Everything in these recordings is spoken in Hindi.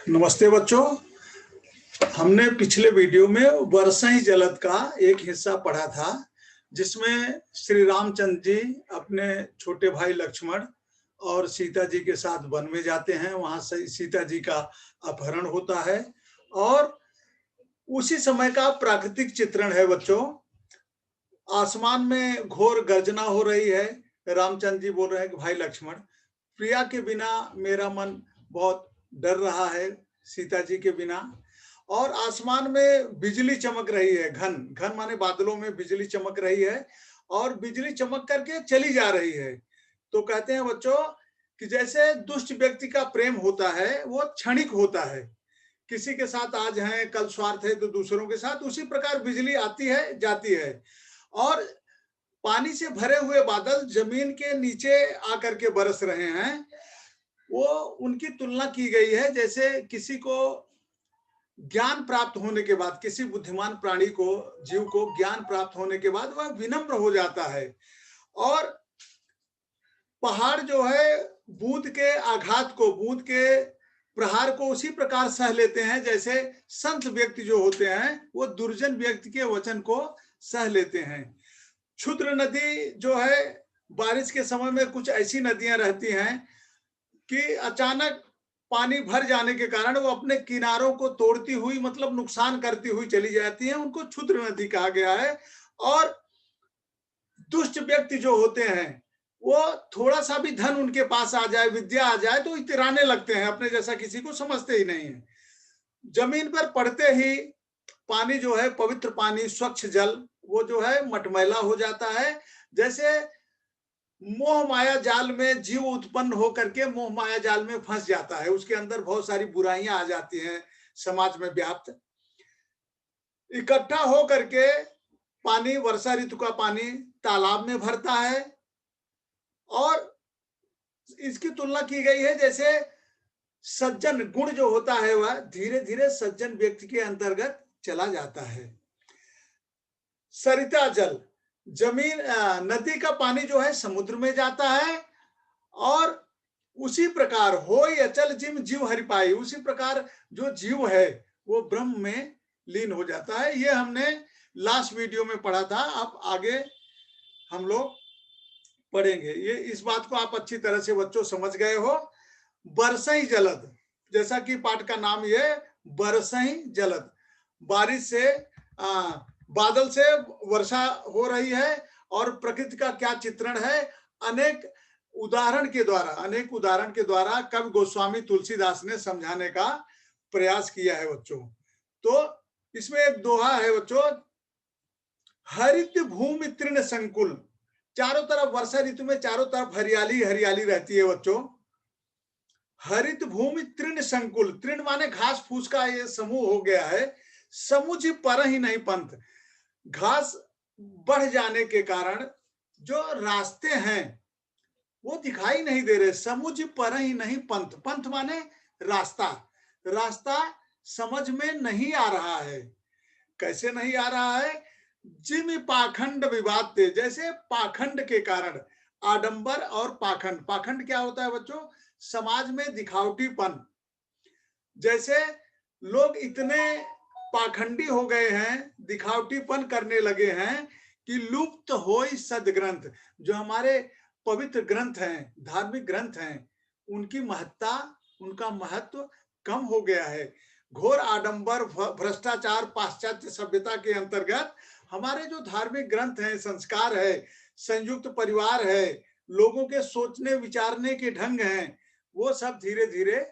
नमस्ते बच्चों। हमने पिछले वीडियो में वर्षा जलद का एक हिस्सा पढ़ा था, जिसमें श्री रामचंद्र जी अपने छोटे भाई लक्ष्मण और सीता जी के साथ वन में जाते हैं। वहां से सीता जी का अपहरण होता है और उसी समय का प्राकृतिक चित्रण है बच्चों। आसमान में घोर गर्जना हो रही है। रामचंद्र जी बोल रहे हैं कि भाई लक्ष्मण, प्रिया के बिना मेरा मन बहुत डर रहा है, सीता जी के बिना। और आसमान में बिजली चमक रही है, घन घन माने बादलों में बिजली चमक रही है और बिजली चमक करके चली जा रही है। तो कहते हैं बच्चों कि जैसे दुष्ट व्यक्ति का प्रेम होता है वो क्षणिक होता है, किसी के साथ आज है कल स्वार्थ है तो दूसरों के साथ, उसी प्रकार बिजली आती है जाती है। और पानी से भरे हुए बादल जमीन के नीचे आकर के बरस रहे हैं। वो उनकी तुलना की गई है जैसे किसी को ज्ञान प्राप्त होने के बाद, किसी बुद्धिमान प्राणी को, जीव को ज्ञान प्राप्त होने के बाद वह विनम्र हो जाता है और पहाड़ जो है बूंद के आघात को, बूंद के प्रहार को उसी प्रकार सह लेते हैं जैसे संत व्यक्ति जो होते हैं वो दुर्जन व्यक्ति के वचन को सह लेते हैं। क्षुद्र नदी जो है, बारिश के समय में कुछ ऐसी नदियां रहती हैं कि अचानक पानी भर जाने के कारण वो अपने किनारों को तोड़ती हुई, मतलब नुकसान करती हुई चली जाती है, उनको क्षुद्र नदी कहा गया है। और दुष्ट व्यक्ति जो होते हैं वो थोड़ा सा भी धन उनके पास आ जाए, विद्या आ जाए तो इतराने लगते हैं, अपने जैसा किसी को समझते ही नहीं है। जमीन पर पड़ते ही पानी जो है, पवित्र पानी, स्वच्छ जल, वो जो है मटमैला हो जाता है। जैसे मोह माया जाल में जीव उत्पन्न होकर के मोह माया जाल में फंस जाता है, उसके अंदर बहुत सारी बुराइयां आ जाती हैं समाज में व्याप्त। इकट्ठा हो करके पानी, वर्षा ऋतु का पानी तालाब में भरता है और इसकी तुलना की गई है जैसे सज्जन गुण जो होता है वह धीरे धीरे सज्जन व्यक्ति के अंतर्गत चला जाता है। सरिता जल, जमीन नदी का पानी जो है समुद्र में जाता है और उसी प्रकार होय अचल जिम जीव हरि पाई, उसी प्रकार जो जीव है वो ब्रह्म में लीन हो जाता है। ये हमने लास्ट वीडियो में पढ़ा था, अब आगे हम लोग पढ़ेंगे। ये इस बात को आप अच्छी तरह से बच्चों समझ गए हो। बरसई जलद, जैसा कि पाठ का नाम ये बरसई जलद, बारिश से बादल से वर्षा हो रही है और प्रकृति का क्या चित्रण है। अनेक उदाहरण के द्वारा कवि गोस्वामी तुलसीदास ने समझाने का प्रयास किया है बच्चों। तो इसमें एक दोहा है बच्चों, हरित भूमि तृण संकुल, चारों तरफ वर्षा ऋतु में चारों तरफ हरियाली हरियाली रहती है बच्चों। हरित भूमि तृण संकुल, तृण माने घास फूस का ये समूह हो गया है। समुझ पर ही नहीं पंथ, घास बढ़ जाने के कारण जो रास्ते हैं वो दिखाई नहीं दे रहे। समुझ पर ही नहीं पंथ, पंथ माने रास्ता, रास्ता समझ में नहीं आ रहा है। कैसे नहीं आ रहा है? जिम पाखंड विवाद थे, जैसे पाखंड के कारण, आडंबर और पाखंड, पाखंड क्या होता है बच्चों? समाज में दिखावटीपन। जैसे लोग इतने पाखंडी हो गए हैं, दिखावटीपन करने लगे हैं कि लुप्त होई सदग्रंथ, जो हमारे पवित्र ग्रंथ हैं, धार्मिक ग्रंथ हैं, उनकी महत्ता, उनका महत्व कम हो गया है। घोर आडंबर, भ्रष्टाचार, पाश्चात्य सभ्यता के अंतर्गत हमारे जो धार्मिक ग्रंथ हैं, संस्कार है, संयुक्त परिवार है, लोगों के सोचने विचारने के ढंग हैं, वो सब धीरे धीरे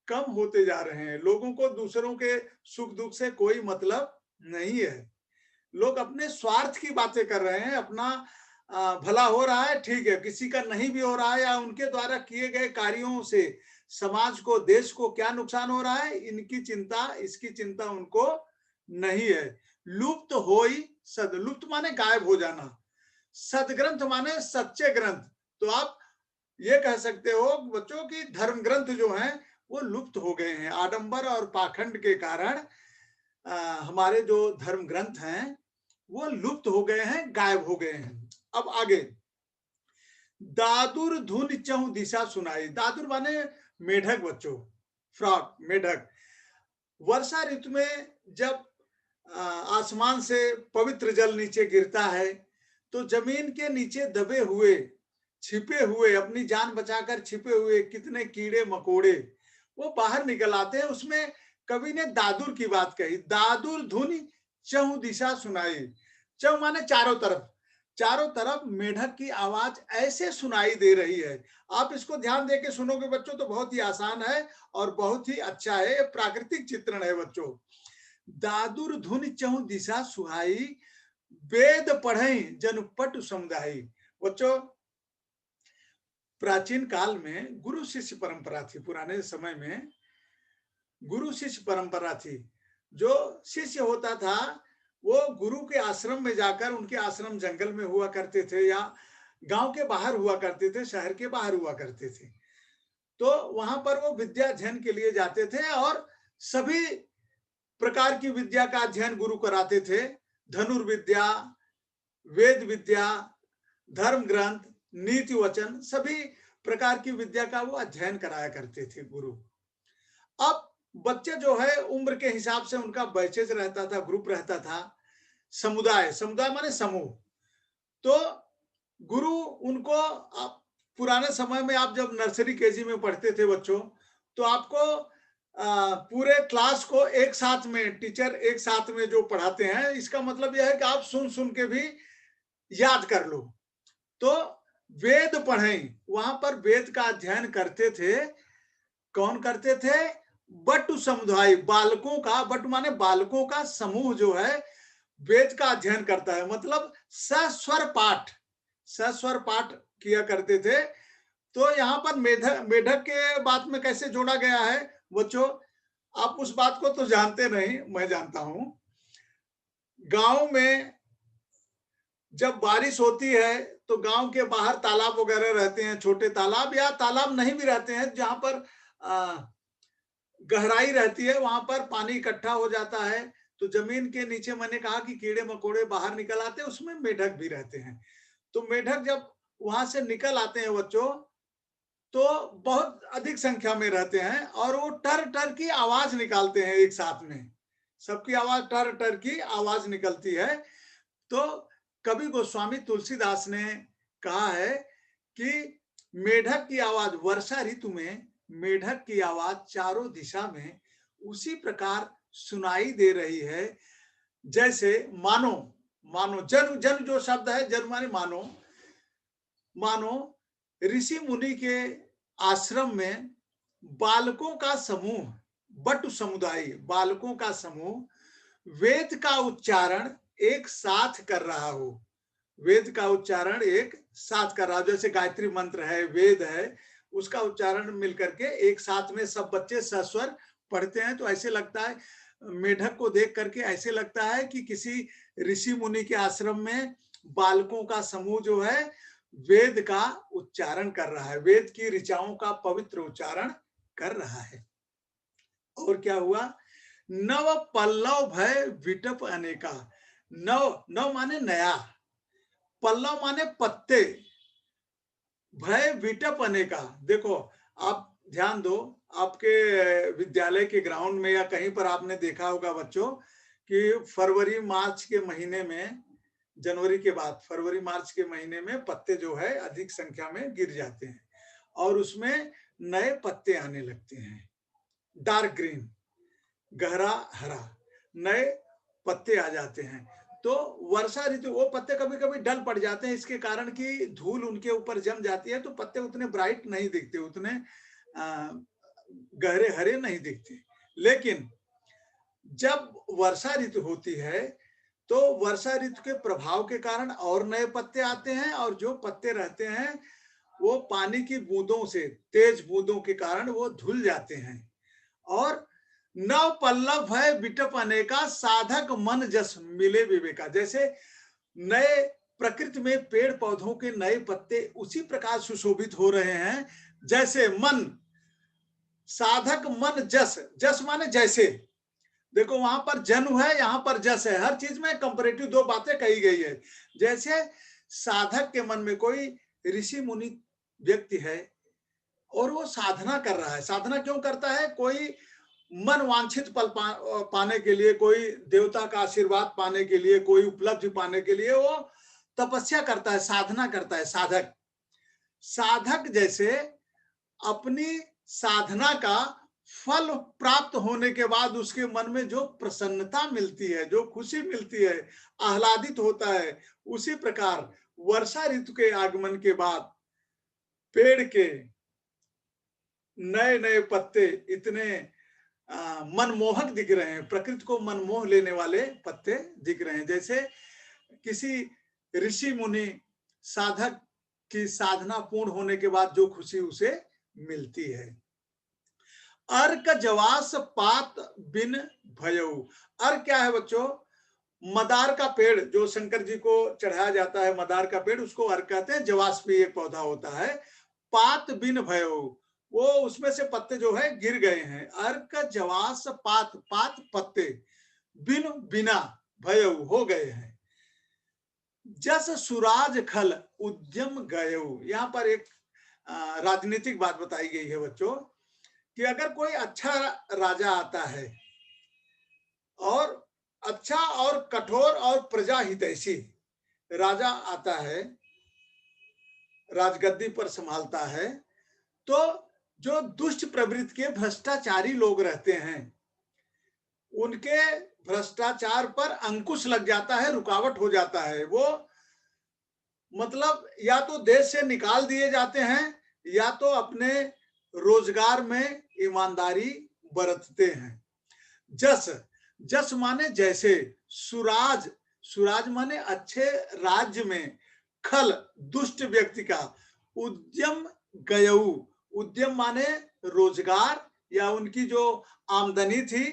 कम होते जा रहे हैं। लोगों को दूसरों के सुख दुख से कोई मतलब नहीं है। लोग अपने स्वार्थ की बातें कर रहे हैं। अपना भला हो रहा है, ठीक है, किसी का नहीं भी हो रहा है, या उनके द्वारा किए गए कार्यों से समाज को, देश को क्या नुकसान हो रहा है, इनकी चिंता, इसकी चिंता उनको नहीं है। लुप्त होई सद, लुप्त माने गायब हो जाना, सदग्रंथ माने सच्चे ग्रंथ। तो आप ये कह सकते हो बच्चों की धर्म ग्रंथ जो हैं वो लुप्त हो गए हैं। आडंबर और पाखंड के कारण हमारे जो धर्म ग्रंथ हैं वो लुप्त हो गए हैं, गायब हो गए हैं। अब आगे, दादुर धुन चहु दिशा सुनाई, दादुर माने मेढक बच्चों, फ्रॉग, मेढक। वर्षा ऋतु में जब आसमान से पवित्र जल नीचे गिरता है, तो जमीन के नीचे दबे हुए, छिपे हुए, अपनी जान बचाकर छिपे हुए कितने कीड़े मकोड़े वो बाहर निकल आते हैं। उसमें कवि ने दादुर की बात कही, दादुर धुनि चहु दिशा सुनाई। चहु माने चारों तरफ, चारों तरफ मेढक की आवाज ऐसे सुनाई दे रही है। आप इसको ध्यान दे के सुनोगे बच्चों तो बहुत ही आसान है और बहुत ही अच्छा है, ये प्राकृतिक चित्रण है बच्चों। दादुर धुन चहु दिशा सुहाई, वेद पढ़ई जन पट समुदायी। बच्चों, प्राचीन काल में गुरु शिष्य परंपरा थी। पुराने समय में गुरु शिष्य परंपरा थी। जो शिष्य होता था वो गुरु के आश्रम में जाकर, उनके आश्रम जंगल में हुआ करते थे या गांव के बाहर हुआ करते थे, शहर के बाहर हुआ करते थे। तो वहां पर वो विद्या अध्ययन के लिए जाते थे और सभी प्रकार की विद्या का अध्ययन गुरु कराते थे। धनुर्विद्या, वेद विद्या, धर्म ग्रंथ, नीति वचन, सभी प्रकार की विद्या का वो अध्ययन कराया करते थे गुरु। अब बच्चे जो है उम्र के हिसाब से उनका बैचेज रहता था, ग्रुप रहता था, समुदाय, समुदाय माने समूह। तो गुरु उनको, पुराने समय में आप जब नर्सरी केजी में पढ़ते थे बच्चों, तो आपको पूरे क्लास को एक साथ में, टीचर एक साथ में जो पढ़ाते हैं, इसका मतलब यह है कि आप सुन सुन के भी याद कर लो। तो वेद पढ़ें, वहां पर वेद का अध्ययन करते थे। कौन करते थे? बटु समुदाय, बालकों का, बट माने बालकों का समूह जो है वेद का अध्ययन करता है। मतलब सस्वर पाठ, सस्वर पाठ किया करते थे। तो यहाँ पर मेढक, मेढक के बात में कैसे जोड़ा गया है बच्चों, आप उस बात को तो जानते नहीं, मैं जानता हूं। गांव में जब बारिश होती है तो गांव के बाहर तालाब वगैरह रहते हैं, छोटे तालाब या तालाब नहीं भी रहते हैं, जहां पर गहराई रहती है, वहां पर पानी इकट्ठा हो जाता है। तो जमीन के नीचे मैंने कहा कि कीड़े मकोड़े बाहर निकल आते हैं, उसमें मेढक भी रहते हैं। तो मेढक जब वहां से निकल आते हैं बच्चों, तो बहुत अधिक संख्या में रहते हैं और वो टर टर की आवाज निकालते हैं एक साथ में। सबकी आवाज टर टर की आवाज निकलती है। तो कवि गोस्वामी तुलसीदास ने कहा है कि मेढक की आवाज, वर्षा ऋतु में मेढक की आवाज चारों दिशा में उसी प्रकार सुनाई दे रही है जैसे मानो, मानो जन, जन जो शब्द है, जन माने मानो, मानो ऋषि मुनि के आश्रम में बालकों का समूह, बटु समुदाय, बालकों का समूह वेद का उच्चारण एक साथ कर रहा हो। वेद का उच्चारण एक साथ कर रहा हो, जैसे गायत्री मंत्र है, वेद है, उसका उच्चारण मिलकर के एक साथ में सब बच्चे सस्वर पढ़ते हैं। तो ऐसे लगता है, मेढक को देख करके ऐसे लगता है कि किसी ऋषि मुनि के आश्रम में बालकों का समूह जो है वेद का उच्चारण कर रहा है, वेद की ऋचाओं का पवित्र उच्चारण कर रहा है। और क्या हुआ? नव पल्लव भय विटप अनेका। नव, नव माने नया, पल्लव माने पत्ते, भय विटप अनेका। देखो, आप ध्यान दो, आपके विद्यालय के ग्राउंड में या कहीं पर आपने देखा होगा बच्चों कि फरवरी मार्च के महीने में, जनवरी के बाद फरवरी मार्च के महीने में पत्ते जो है अधिक संख्या में गिर जाते हैं और उसमें नए पत्ते आने लगते हैं, डार्क ग्रीन, गहरा हरा, नए पत्ते आ जाते हैं। तो वर्षा ऋतु, वो पत्ते कभी कभी डल पड़ जाते हैं इसके कारण कि धूल उनके ऊपर जम जाती है, तो पत्ते उतने ब्राइट नहीं दिखते, उतने गहरे हरे नहीं दिखते। लेकिन जब वर्षा ऋतु होती है तो वर्षा ऋतु के प्रभाव के कारण और नए पत्ते आते हैं, और जो पत्ते रहते हैं वो पानी की बूंदों से, तेज बूंदों के कारण वो धुल जाते हैं। और नव पल्लव है विटप अनेका, साधक मन जस मिले विवेका। जैसे नए प्रकृति में पेड़ पौधों के नए पत्ते उसी प्रकार सुशोभित हो रहे हैं जैसे मन, साधक मन जस, जस माने जैसे, देखो वहां पर जन्म है, यहां पर जस है, हर चीज में कंपैरेटिव दो बातें कही गई है। जैसे साधक के मन में, कोई ऋषि मुनि व्यक्ति है, और वो साधना कर रहा है। साधना क्यों करता है? कोई मन वांछित फल पाने के लिए, कोई देवता का आशीर्वाद पाने के लिए, कोई उपलब्धि पाने के लिए वो तपस्या करता है, साधना करता है। साधक साधक जैसे अपनी साधना का फल प्राप्त होने के बाद उसके मन में जो प्रसन्नता मिलती है, जो खुशी मिलती है, आह्लादित होता है, उसी प्रकार वर्षा ऋतु के आगमन के बाद पेड़ के नए नए पत्ते इतने मनमोहक दिख रहे हैं, प्रकृति को मनमोह लेने वाले पत्ते दिख रहे हैं। जैसे किसी ऋषि मुनि साधक की साधना पूर्ण होने के बाद जो खुशी उसे मिलती है। अर्क जवास पात बिन भयऊ। अर्क क्या है बच्चों? मदार का पेड़ जो शंकर जी को चढ़ाया जाता है, मदार का पेड़, उसको अर्क कहते हैं। जवास भी एक पौधा होता है। पात बिन भयऊ, वो उसमें से पत्ते जो है गिर गए हैं। अर्क जवास पात, पात पत्ते, बिन बिना, भयऊ हो गए हैं। जस सुराज खल उद्यम गयऊ। यहाँ पर एक राजनीतिक बात बताई गई है बच्चों कि अगर कोई अच्छा राजा आता है और अच्छा और कठोर और प्रजा हितैषी राजा आता है, राजगद्दी पर संभालता है, तो जो दुष्ट प्रवृत्ति के भ्रष्टाचारी लोग रहते हैं उनके भ्रष्टाचार पर अंकुश लग जाता है, रुकावट हो जाता है। वो मतलब या तो देश से निकाल दिए जाते हैं या तो अपने रोजगार में ईमानदारी बरतते हैं। जस, जस माने जैसे, सुराज, सुराज माने अच्छे राज्य में, खल दुष्ट व्यक्ति का, उद्यम गयऊ, उद्यम माने रोजगार या उनकी जो आमदनी थी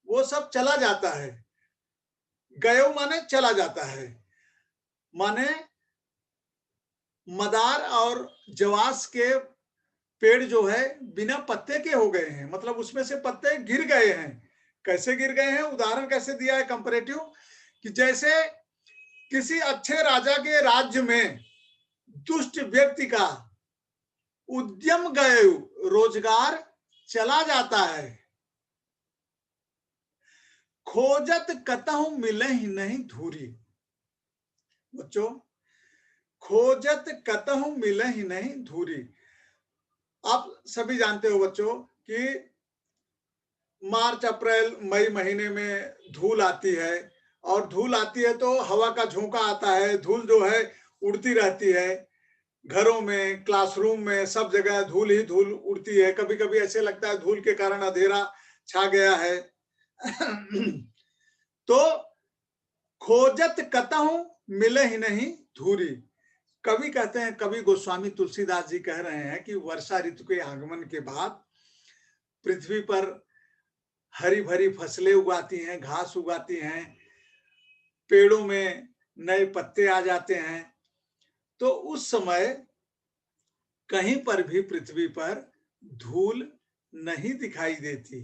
वो सब चला जाता है। गयऊ माने चला जाता है, माने मदार और जवास के पेड़ जो है बिना पत्ते के हो गए हैं, मतलब उसमें से पत्ते गिर गए हैं। कैसे गिर गए हैं? उदाहरण कैसे दिया है कंपैरेटिव, कि जैसे किसी अच्छे राजा के राज्य में दुष्ट व्यक्ति का उद्यम गए, रोजगार चला जाता है। खोजत कतहु मिले ही नहीं धूरी। बच्चों, खोजत कतहु मिले ही नहीं धूरी। आप सभी जानते हो बच्चों कि मार्च अप्रैल मई महीने में धूल आती है, और धूल आती है तो हवा का झोंका आता है, धूल जो है उड़ती रहती है। घरों में, क्लासरूम में, सब जगह धूल ही धूल उड़ती है। कभी कभी ऐसे लगता है धूल के कारण अंधेरा छा गया है। तो खोजत कतहु मिले ही नहीं धूरी। कवि कहते हैं, कवि गोस्वामी तुलसीदास जी कह रहे हैं कि वर्षा ऋतु के आगमन के बाद पृथ्वी पर हरी भरी फसलें उगाती हैं, घास उगाती हैं, पेड़ों में नए पत्ते आ जाते हैं। तो उस समय कहीं पर भी पृथ्वी पर धूल नहीं दिखाई देती।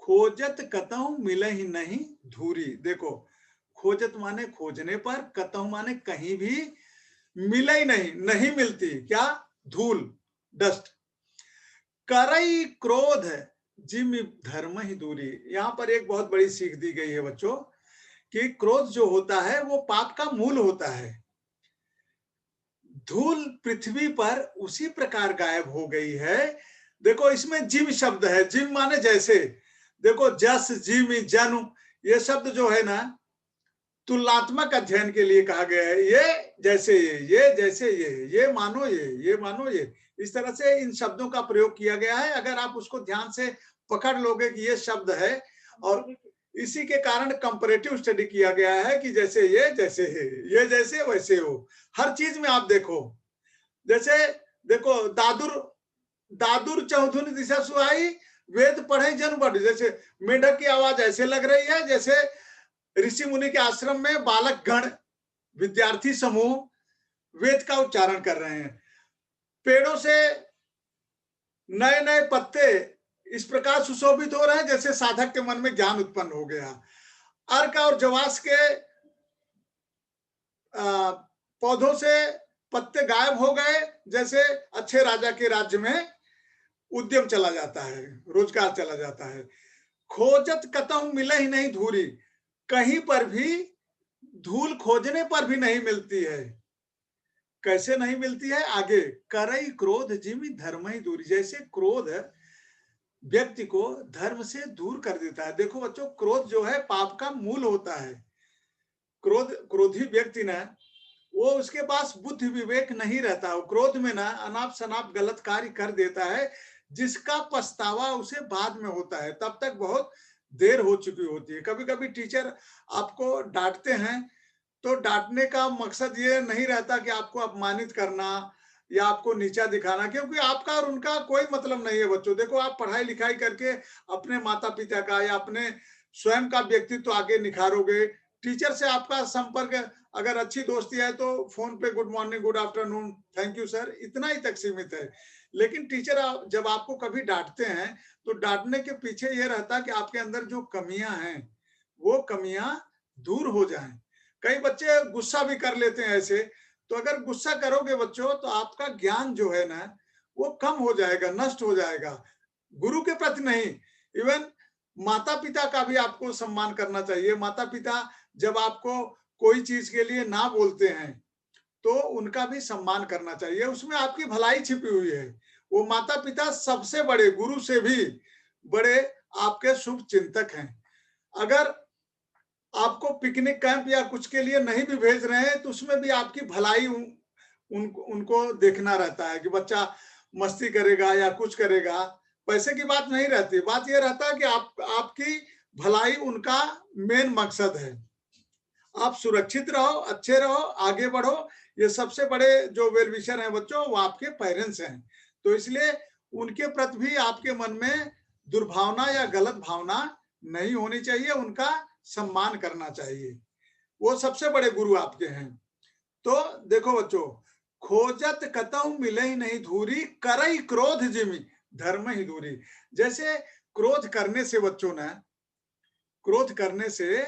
खोजत कतहु मिले ही नहीं धूरी। देखो, खोजत माने खोजने पर, कतहु माने कहीं भी, मिले ही नहीं, नहीं मिलती क्या? धूल, डस्ट। करई क्रोध जिम धर्म ही दूरी। यहाँ पर एक बहुत बड़ी सीख दी गई है बच्चों कि क्रोध जो होता है वो पाप का मूल होता है। धूल पृथ्वी पर उसी प्रकार गायब हो गई है। देखो, इसमें जिम शब्द है, जिम माने जैसे। देखो, जस, जिम, जन, ये शब्द जो है ना, तुलनात्मक अध्ययन के लिए कहा गया है। ये जैसे ये जैसे ये मानो ये मानो ये, इस तरह से इन शब्दों का प्रयोग किया गया है। अगर आप उसको ध्यान से पकड़ लोगे कि ये शब्द है, और इसी के कारण कंपैरेटिव स्टडी किया गया है कि जैसे ये जैसे वैसे हो। हर चीज में आप देखो, जैसे देखो, दादुर दादुर चौधुनी दिशा सुहाई, वेद पढ़े जन बढ़। जैसे मेढक की आवाज ऐसे लग रही है जैसे ऋषि मुनि के आश्रम में बालक गण, विद्यार्थी समूह वेद का उच्चारण कर रहे हैं। पेड़ों से नए नए पत्ते इस प्रकार सुशोभित हो रहे हैं जैसे साधक के मन में ज्ञान उत्पन्न हो गया। अर्क और जवास के पौधों से पत्ते गायब हो गए जैसे अच्छे राजा के राज्य में उद्यम चला जाता है, रोजगार चला जाता है। खोजत कतहु मिले ही नहीं धूरी, कहीं पर भी धूल खोजने पर भी नहीं मिलती है। कैसे नहीं मिलती है? आगे, करई क्रोध जिमि धर्महि दूरी। जैसे क्रोध व्यक्ति को धर्म से दूर कर देता है। देखो बच्चों, क्रोध जो है पाप का मूल होता है। क्रोधी व्यक्ति ना, वो उसके पास बुद्धि विवेक नहीं रहता। वो क्रोध में ना अनाप शनाप गलत कार्य कर देता है, जिसका पछतावा उसे बाद में होता है। तब तक बहुत देर हो चुकी होती है। कभी कभी टीचर आपको डांटते हैं, तो डांटने का मकसद ये नहीं रहता कि आपको अपमानित करना या आपको नीचा दिखाना, क्योंकि आपका और उनका कोई मतलब नहीं है। बच्चों देखो, आप पढ़ाई लिखाई करके अपने माता पिता का या अपने स्वयं का व्यक्तित्व आगे निखारोगे। टीचर से आपका संपर्क, अगर अच्छी दोस्ती है तो फोन पे good morning, good afternoon, thank you sir, इतना ही तक सीमित है। लेकिन टीचर जब आपको कभी डांटते हैं, तो डांटने के पीछे ये रहता है कि आपके अंदर जो कमियां हैं, वो कमियां दूर हो जाएं। कई बच्चे गुस्सा भी कर लेते हैं ऐसे। तो अगर गुस्सा करोगे बच्चों, तो आपका ज्ञान जो है ना, वो कम हो जाएगा, नष्ट हो जाएगा। गुरु के प्रति नहीं, इवन माता पिता का भी आपको सम्मान करना चाहिए। माता पिता जब आपको कोई चीज के लिए ना बोलते हैं, तो उनका भी सम्मान करना चाहिए। उसमें आपकी भलाई छिपी हुई है। वो माता पिता सबसे बड़े, गुरु से भी बड़े आपके शुभ चिंतक हैं। अगर आपको पिकनिक कैंप या कुछ के लिए नहीं भी भेज रहे हैं, तो उसमें भी आपकी भलाई उनको देखना रहता है कि बच्चा मस्ती करेगा या कुछ करेगा। पैसे की बात नहीं रहती, बात यह रहता है कि आपकी भलाई उनका मेन मकसद है। आप सुरक्षित रहो, अच्छे रहो, आगे बढ़ो। ये सबसे बड़े जो वेल विशर हैं बच्चों, वो आपके पेरेंट्स हैं। तो इसलिए उनके प्रति भी आपके मन में दुर्भावना या गलत भावना नहीं होनी चाहिए, उनका सम्मान करना चाहिए। वो सबसे बड़े गुरु आपके हैं। तो देखो बच्चों, खोजत कतहु मिले ही नहीं धूरी, करई क्रोध जिमि धर्म ही दूरी। जैसे क्रोध करने से बच्चों ना, क्रोध करने से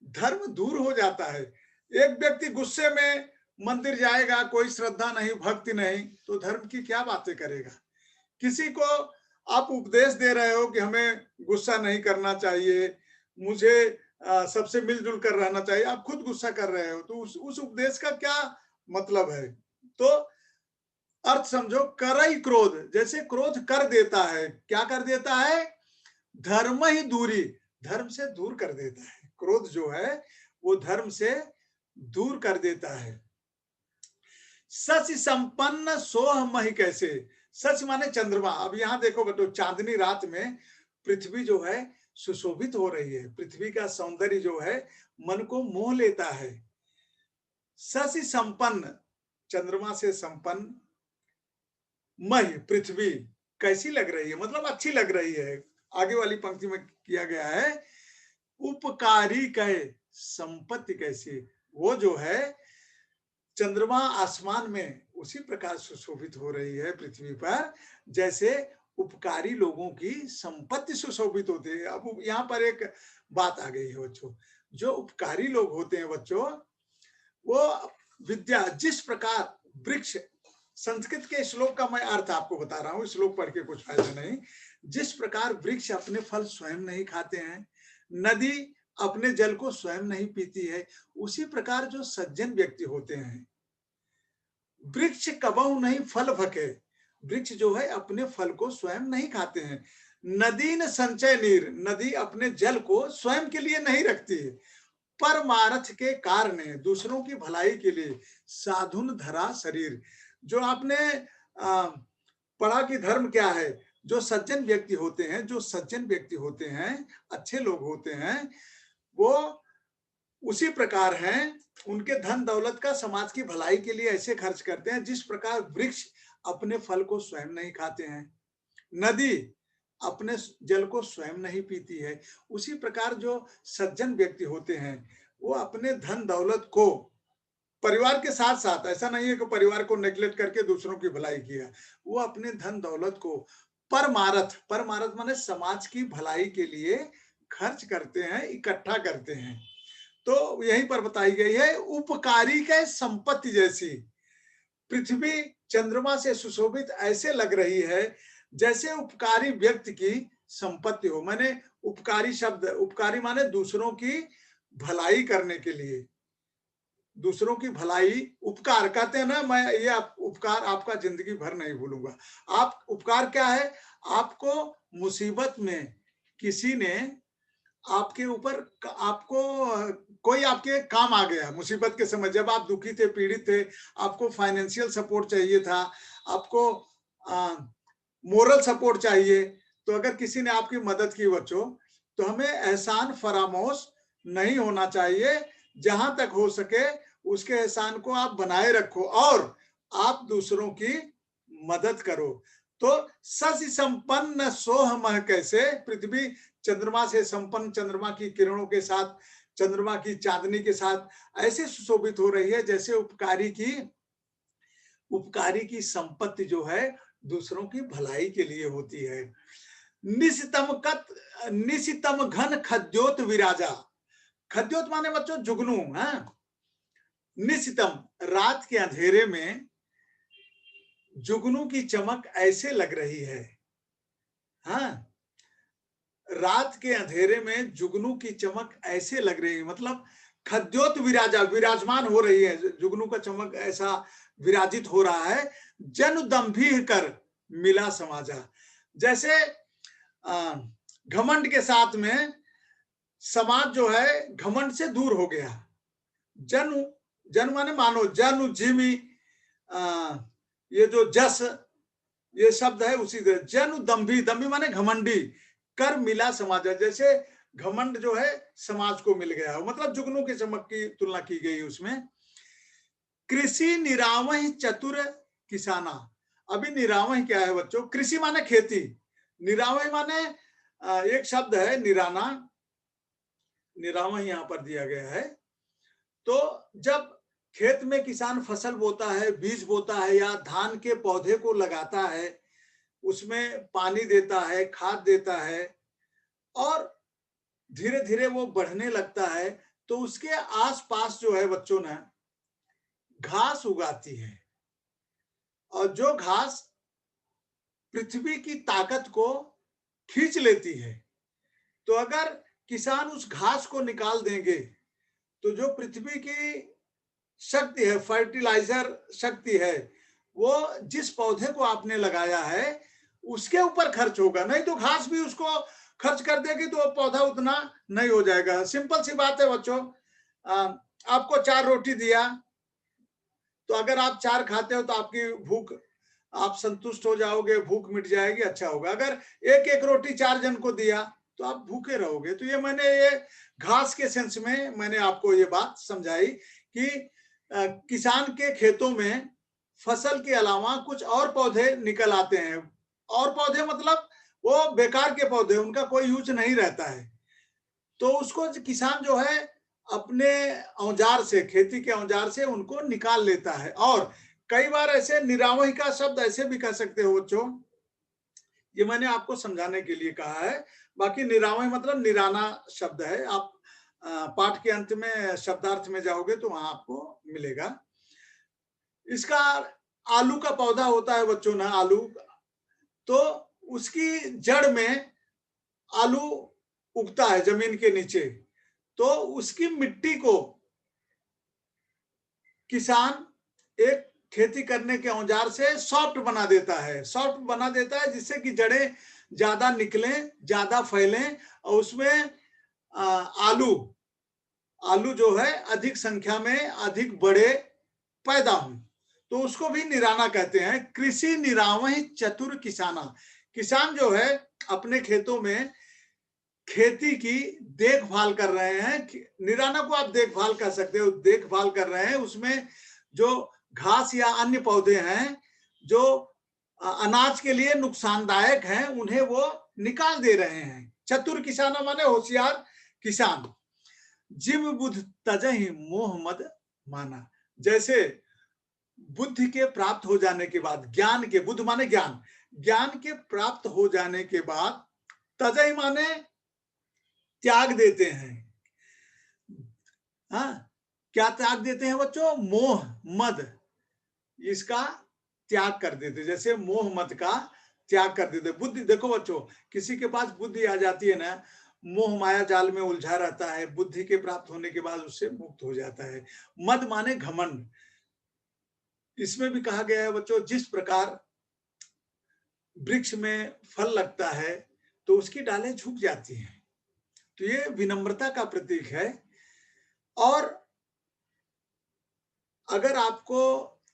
धर्म दूर हो जाता है। एक व्यक्ति गुस्से में मंदिर जाएगा, कोई श्रद्धा नहीं, भक्ति नहीं, तो धर्म की क्या बातें करेगा। किसी को आप उपदेश दे रहे हो कि हमें गुस्सा नहीं करना चाहिए, मुझे सबसे मिलजुल कर रहना चाहिए, आप खुद गुस्सा कर रहे हो, तो उस उपदेश का क्या मतलब है। तो अर्थ समझो, करई क्रोध, जैसे क्रोध कर देता है, क्या कर देता है? धर्म ही दूरी, धर्म से दूर कर देता है। क्रोध जो है वो धर्म से दूर कर देता है। सच संपन्न सोह मही कैसे, सच माने चंद्रमा। अब यहां देखो बेटो, चांदनी रात में पृथ्वी जो है सुशोभित हो रही है। पृथ्वी का सौंदर्य जो है मन को मोह लेता है। सच संपन्न, चंद्रमा से संपन्न, मही पृथ्वी कैसी लग रही है, मतलब अच्छी लग रही है। आगे वाली पंक्ति में किया गया है, उपकारी कहे संपत्ति कैसी। वो जो है चंद्रमा आसमान में उसी प्रकार सुशोभित हो रही है पृथ्वी पर, जैसे उपकारी लोगों की संपत्ति सुशोभित होती है। अब यहाँ पर एक बात आ गई है बच्चों, जो उपकारी लोग होते हैं बच्चों, वो विद्या, जिस प्रकार वृक्ष, संस्कृत के श्लोक का मैं अर्थ आपको बता रहा हूँ, श्लोक पढ़ के कुछ फायदा नहीं। जिस प्रकार वृक्ष अपने फल स्वयं नहीं खाते हैं, नदी अपने जल को स्वयं नहीं पीती है, उसी प्रकार जो सज्जन व्यक्ति होते हैं, वृक्ष कबहु नहीं फल भके, वृक्ष जो है अपने फल को स्वयं नहीं खाते हैं। नदी न संचय नीर, नदी अपने जल को स्वयं के लिए नहीं रखती है, परमार्थ के कारण, दूसरों की भलाई के लिए, साधुन धरा शरीर। जो आपने पढ़ा कि धर्म क्या है, जो सज्जन व्यक्ति होते हैं, जो सज्जन व्यक्ति होते हैं, अच्छे लोग होते हैं, वो उसी प्रकार हैं, उनके धन दौलत का समाज की भलाई के लिए ऐसे खर्च करते हैं, जिस प्रकार वृक्ष अपने फल को स्वयं नहीं खाते हैं, नदी अपने जल को स्वयं नहीं पीती है, उसी प्रकार जो सज्जन व्यक्ति होते हैं, वो अपने धन दौलत को परिवार के साथ साथ, ऐसा नहीं है कि परिवार को नेग्लेक्ट करके दूसरों की भलाई किया, वो अपने धन दौलत को परमार्थ, परमार्थ माने समाज की भलाई के लिए खर्च करते हैं, इकट्ठा करते हैं। तो यहीं पर बताई गई है, उपकारी के संपत्ति जैसी। पृथ्वी चंद्रमा से सुशोभित ऐसे लग रही है, जैसे उपकारी व्यक्ति की संपत्ति हो। मैंने उपकारी शब्द, उपकारी माने दूसरों की भलाई करने के लिए, दूसरों की भलाई, उपकार कहते हैं ना, मैं ये उपकार आपका जिंदगी भर नहीं भूलूंगा। आप उपकार क्या है? आपको मुसीबत में किसी ने आपके ऊपर, आपको कोई आपके काम आ गया मुसीबत के समय, जब आप दुखी थे, पीड़ित थे, आपको फाइनेंशियल सपोर्ट चाहिए था, आपको मोरल सपोर्ट चाहिए, तो अगर किसी ने आपकी मदद की बच्चों, तो हमें एहसान फरामोश नहीं होना चाहिए। जहां तक हो सके उसके एहसान को आप बनाए रखो और आप दूसरों की मदद करो। तो सच संपन्न सोह मह कैसे, पृथ्वी चंद्रमा से संपन्न, चंद्रमा की किरणों के साथ, चंद्रमा की चांदनी के साथ ऐसे सुशोभित हो रही है जैसे उपकारी की संपत्ति जो है दूसरों की भलाई के लिए होती है। निशितम घन खद्योत विराजा। खद्योत माने बच्चों जुगनू है। निशितम रात के अंधेरे में जुगनू की चमक ऐसे लग रही है। हाँ, रात के अंधेरे में जुगनू की चमक ऐसे लग रही है, मतलब खद्योत विराजा, विराजमान हो रही है, जुगनू का चमक ऐसा विराजित हो रहा है। जन दंभी कर मिला समाजा। जैसे घमंड के साथ में समाज जो है घमंड से दूर हो गया। जन, जन माने मानो, जन जिमी, ये जो जस, ये शब्द है उसी तरह। जन दंभी, दंभी माने घमंडी, कर मिला समाज, जैसे घमंड जो है समाज को मिल गया हो, मतलब जुगनू के चमक की तुलना की गई उसमें। कृषि निरावह चतुर किसाना। अभी निरावह क्या है बच्चों? कृषि माने खेती, निरावह माने एक शब्द है निराना, निरावह यहां पर दिया गया है। तो जब खेत में किसान फसल बोता है, बीज बोता है, या धान के पौधे को लगाता है, उसमें पानी देता है, खाद देता है, और धीरे धीरे वो बढ़ने लगता है, तो उसके आसपास जो है बच्चों ने घास उगाती है, और जो घास पृथ्वी की ताकत को खींच लेती है। तो अगर किसान उस घास को निकाल देंगे, तो जो पृथ्वी की शक्ति है, फर्टिलाइजर शक्ति है, वो जिस पौधे को आपने लगाया है उसके ऊपर खर्च होगा। नहीं तो घास भी उसको खर्च कर देगी तो पौधा उतना नहीं हो जाएगा। सिंपल सी बात है बच्चों, आपको 4 रोटी दिया, तो अगर आप 4 खाते हो तो आपकी भूख, आप संतुष्ट हो जाओगे, भूख मिट जाएगी, अच्छा होगा। अगर एक एक रोटी 4 जन को दिया तो आप भूखे रहोगे। तो ये मैंने ये घास के सेंस में मैंने आपको ये बात समझाई कि किसान के खेतों में फसल के अलावा कुछ और पौधे निकल आते हैं। और पौधे मतलब वो बेकार के पौधे, उनका कोई यूज नहीं रहता है। तो उसको किसान जो है अपने औजार से, खेती के औजार से उनको निकाल लेता है। और कई बार ऐसे निरावही का शब्द ऐसे भी कह सकते हो बच्चों, ये मैंने आपको समझाने के लिए कहा है। बाकी निरावही मतलब निराना शब्द है। आप पाठ के अंत में शब्दार्थ में जाओगे तो वहां आपको मिलेगा। इसका आलू का पौधा होता है बच्चों ना, आलू, तो उसकी जड़ में आलू उगता है जमीन के नीचे, तो उसकी मिट्टी को किसान एक खेती करने के औजार से सॉफ्ट बना देता है, सॉफ्ट बना देता है, जिससे कि जड़ें ज्यादा निकलें, ज्यादा फैलें, और उसमें आलू आलू जो है अधिक संख्या में, अधिक बड़े पैदा हों। तो उसको भी निराना कहते हैं। कृषि निरावह चतुर किसाना। किसान जो है अपने खेतों में खेती की देखभाल कर रहे हैं। निराना को आप देखभाल कर सकते हो, देखभाल कर रहे हैं। उसमें जो घास या अन्य पौधे हैं जो अनाज के लिए नुकसानदायक हैं, उन्हें वो निकाल दे रहे हैं। चतुर किसाना माने होशियार किसान। जिम बुद्ध तजहि मोह मद माना। जैसे बुद्धि के प्राप्त हो जाने के बाद, ज्ञान के, बुद्ध माने ज्ञान, ज्ञान के प्राप्त हो जाने के बाद तजहि माने त्याग देते हैं। हाँ, क्या त्याग देते हैं बच्चों? मोह मद, इसका त्याग कर देते। जैसे मोह मद का त्याग कर देते। बुद्धि देखो बच्चों, किसी के पास बुद्धि आ जाती है ना, मोह माया जाल में उलझा रहता है, बुद्धि के प्राप्त होने के बाद उससे मुक्त हो जाता है। मद माने घमंड। इसमें भी कहा गया है बच्चों, जिस प्रकार वृक्ष में फल लगता है तो उसकी डालें झुक जाती हैं, तो ये विनम्रता का प्रतीक है। और अगर आपको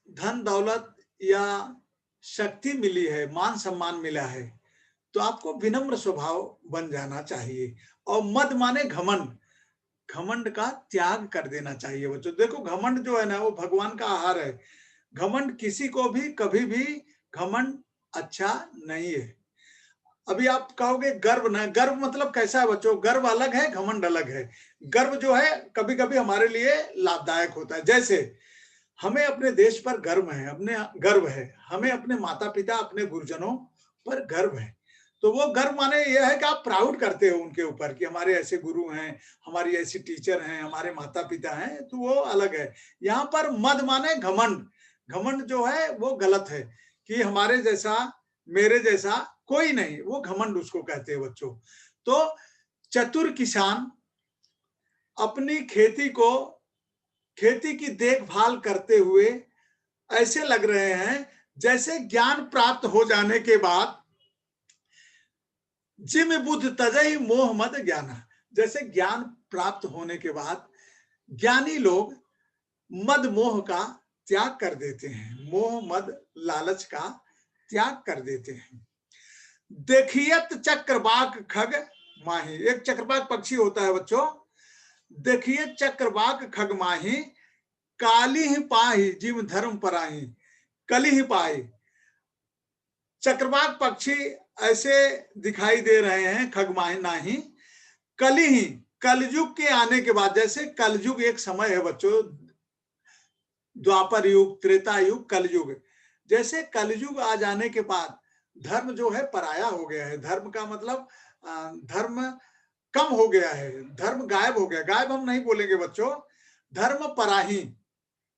धन दौलत या शक्ति मिली है, मान सम्मान मिला है, तो आपको विनम्र स्वभाव बन जाना चाहिए। और मद माने घमंड, घमंड का त्याग कर देना चाहिए बच्चों। देखो घमंड जो है ना, वो भगवान का आहार है। घमंड किसी को भी कभी भी घमंड अच्छा नहीं है। अभी आप कहोगे गर्व ना, गर्व मतलब कैसा है बच्चों? गर्व अलग है, घमंड अलग है। गर्व जो है कभी कभी हमारे लिए लाभदायक होता है। जैसे हमें अपने देश पर गर्व है, हमें अपने माता पिता, अपने गुरुजनों पर गर्व है। तो वो गर्व माने यह है कि आप प्राउड करते हो उनके ऊपर कि हमारे ऐसे गुरु हैं, हमारी ऐसी टीचर हैं, हमारे माता पिता हैं, तो वो अलग है। यहाँ पर मद माने घमंड। घमंड जो है वो गलत है कि हमारे जैसा, मेरे जैसा कोई नहीं, वो घमंड उसको कहते हैं बच्चों। तो चतुर किसान अपनी खेती की देखभाल करते हुए ऐसे लग रहे हैं जैसे ज्ञान प्राप्त हो जाने के बाद जिम बुद्ध तजहि मोह मद ज्ञाना, जैसे ज्ञान प्राप्त होने के बाद ज्ञानी लोग मद मोह का त्याग कर देते हैं, मोह मद लालच का त्याग कर देते हैं। देखियत चक्रवाक खग माही, एक चक्रवाक पक्षी होता है बच्चों। देखिए चक्रवाक खग माही, काली ही पाही जीव धर्म पराही, कली ही पाही। चक्रवाक पक्षी ऐसे दिखाई दे रहे हैं, खगमाही नाही, कली ही, कलयुग के आने के बाद, जैसे कलयुग एक समय है बच्चों, द्वापर युग, त्रेता युग, कलयुग। जैसे कलयुग आ जाने के बाद धर्म जो है पराया हो गया है। धर्म का मतलब धर्म कम हो गया है, धर्म गायब हो गया। गायब हम नहीं बोलेंगे बच्चों, धर्म पराही,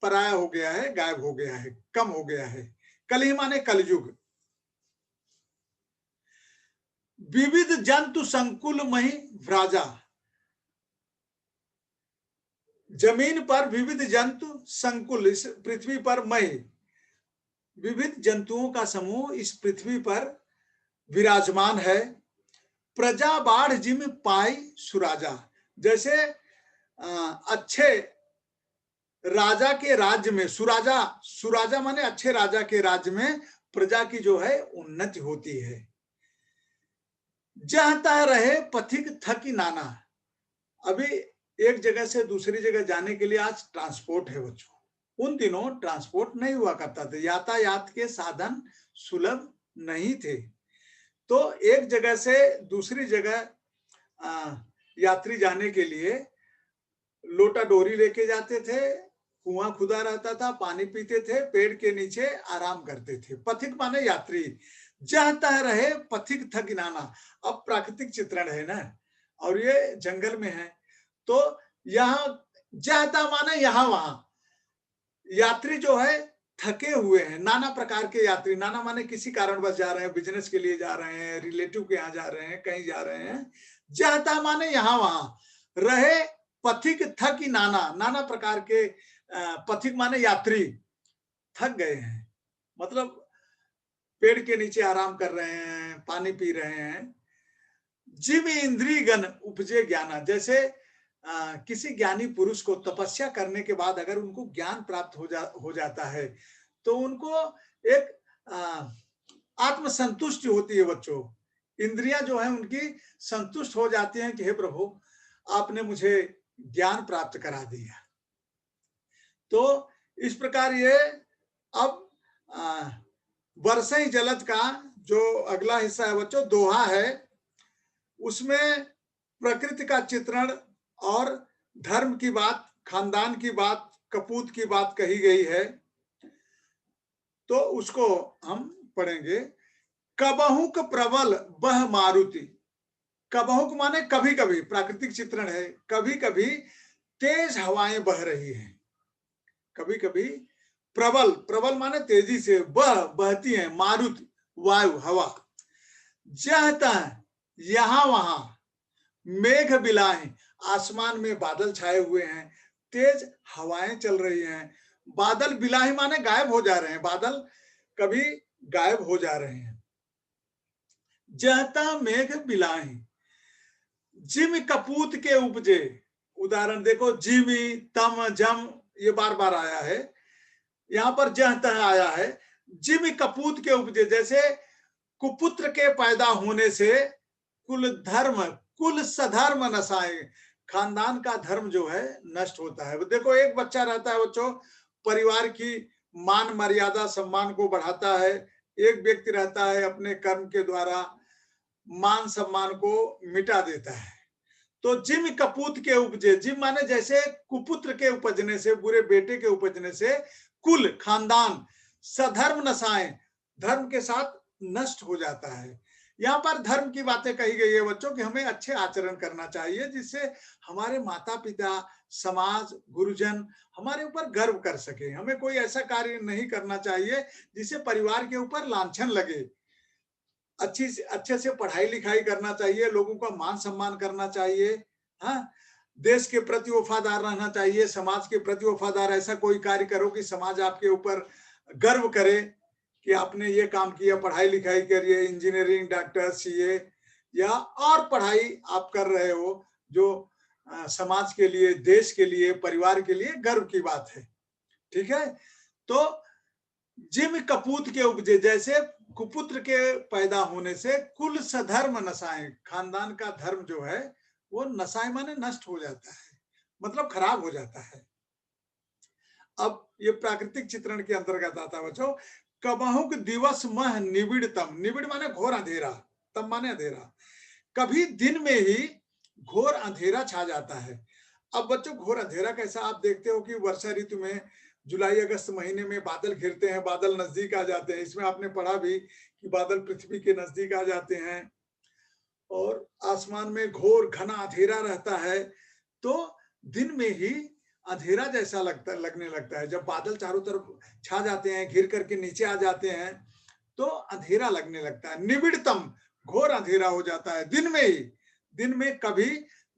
पराया हो गया है, गायब हो गया है, कम हो गया है। कली माने कलयुग। विविध जंतु संकुल मही व्राजा, जमीन पर विविध जंतु संकुल, इस पृथ्वी पर मही, विविध जंतुओं का समूह इस पृथ्वी पर विराजमान है। प्रजा बाढ़ जिम पाई सुराजा, जैसे अच्छे राजा के राज्य में, सुराजा, सुराजा माने अच्छे राजा के राज्य में प्रजा की जो है उन्नति होती है। जहता रहे पथिक थकी नाना, अभी एक जगह से दूसरी जगह जाने के लिए आज ट्रांसपोर्ट है बच्चों। उन दिनों ट्रांसपोर्ट नहीं हुआ करता था, यातायात के साधन सुलभ नहीं थे। तो एक जगह से दूसरी जगह यात्री जाने के लिए लोटा डोरी लेके जाते थे, कुआं खुदा रहता था, पानी पीते थे, पेड़ के नीचे आराम करते थे। पथिक माने यात्री। जहता रहे पथिक थकिनाना, अब प्राकृतिक चित्रण है ना, और ये जंगल में है, तो यहाँ जहता माने यहाँ वहां, यात्री जो है थके हुए हैं। नाना प्रकार के यात्री, नाना माने किसी कारणवश जा रहे हैं, बिजनेस के लिए जा रहे हैं, रिलेटिव के यहाँ जा रहे हैं, कहीं जा रहे हैं। जहता माने यहाँ वहां, रहे पथिक थकी नाना, नाना प्रकार के पथिक माने यात्री, थक गए हैं, मतलब पेड़ के नीचे आराम कर रहे हैं, पानी पी रहे हैं। जीव इंद्रिय गण उपजे ज्ञाना, जैसे किसी ज्ञानी पुरुष को तपस्या करने के बाद अगर उनको ज्ञान प्राप्त हो जाता है तो उनको एक आत्मसंतुष्टि होती है बच्चों। इंद्रियां जो है उनकी संतुष्ट हो जाती हैं कि हे प्रभु, आपने मुझे ज्ञान प्राप्त करा दिया। तो इस प्रकार ये अब वर्षे जलद का जो अगला हिस्सा है बच्चों, दोहा है, उसमें प्रकृति का चित्रण और धर्म की बात, खानदान की बात, कपूत की बात कही गई है। तो उसको हम पढ़ेंगे। कबहुक प्रबल बह मारुति, कबहुक माने कभी कभी, प्राकृतिक चित्रण है, कभी कभी तेज हवाएं बह रही हैं, कभी कभी प्रबल, प्रबल माने तेजी से, बह बहती हैं, मारुति वायु हवा, जह तह यहां वहां, मेघ बिलाए, आसमान में बादल छाए हुए हैं, तेज हवाएं चल रही हैं। बादल बिलाही माने गायब हो जा रहे हैं, बादल कभी गायब हो जा रहे हैं। जहता मेघ बिलाही, जिम कपूत के उपजे, उदाहरण देखो, जिमी तम जम, ये बार बार आया है, यहां पर जह तह आया है। जिम कपूत के उपजे, जैसे कुपुत्र के पैदा होने से कुल धर्म, कुल सधर्म नसाए, खानदान का धर्म जो है नष्ट होता है। देखो, एक बच्चा रहता है बच्चों, परिवार की मान मर्यादा सम्मान को बढ़ाता है। एक व्यक्ति रहता है, अपने कर्म के द्वारा मान सम्मान को मिटा देता है। तो जिम कपूत के उपजे, जिम माने जैसे कुपुत्र के उपजने से, बुरे बेटे के उपजने से कुल खानदान, सधर्म नसाएं, धर्म के साथ नष्ट हो जाता है। यहाँ पर धर्म की बातें कही गई है बच्चों कि हमें अच्छे आचरण करना चाहिए, जिससे हमारे माता पिता, समाज, गुरुजन हमारे ऊपर गर्व कर सके। हमें कोई ऐसा कार्य नहीं करना चाहिए जिससे परिवार के ऊपर लांछन लगे। अच्छे से पढ़ाई लिखाई करना चाहिए, लोगों का मान सम्मान करना चाहिए। हाँ, देश के प्रति वफादार रहना चाहिए, समाज के प्रति वफादार, ऐसा कोई कार्य करो कि समाज आपके ऊपर गर्व करे कि आपने ये काम किया, पढ़ाई लिखाई करिए, इंजीनियरिंग, डॉक्टर, सीए या और पढ़ाई आप कर रहे हो जो समाज के लिए, देश के लिए, परिवार के लिए गर्व की बात है। ठीक है, तो जिम कपूत के उपजे, जैसे कुपुत्र के पैदा होने से कुल सधर्म नसाएं, खानदान का धर्म जो है वो नसाएं माने नष्ट हो जाता है, मतलब खराब हो जाता है। अब ये प्राकृतिक चित्रण के अंतर्गत आता है बच्चों। कबहुक दिवस मह निबिड़ तम, निबिड़ माने घोर अंधेरा, तम माने अंधेरा, कभी दिन में ही घोर अंधेरा छा जाता है। अब बच्चों, घोर अंधेरा कैसा, आप देखते हो कि वर्षा ऋतु में जुलाई अगस्त महीने में बादल घिरते हैं, बादल नजदीक आ जाते हैं। इसमें आपने पढ़ा भी कि बादल पृथ्वी के नजदीक आ जाते हैं और आसमान में घोर घना अंधेरा रहता है। तो दिन में ही अंधेरा जैसा लगने लगता है। जब बादल चारों तरफ छा जाते हैं, घिर करके नीचे आ जाते हैं, तो अंधेरा लगने लगता है। निबिड़तम, घोर अंधेरा हो जाता है दिन में ही, दिन में कभी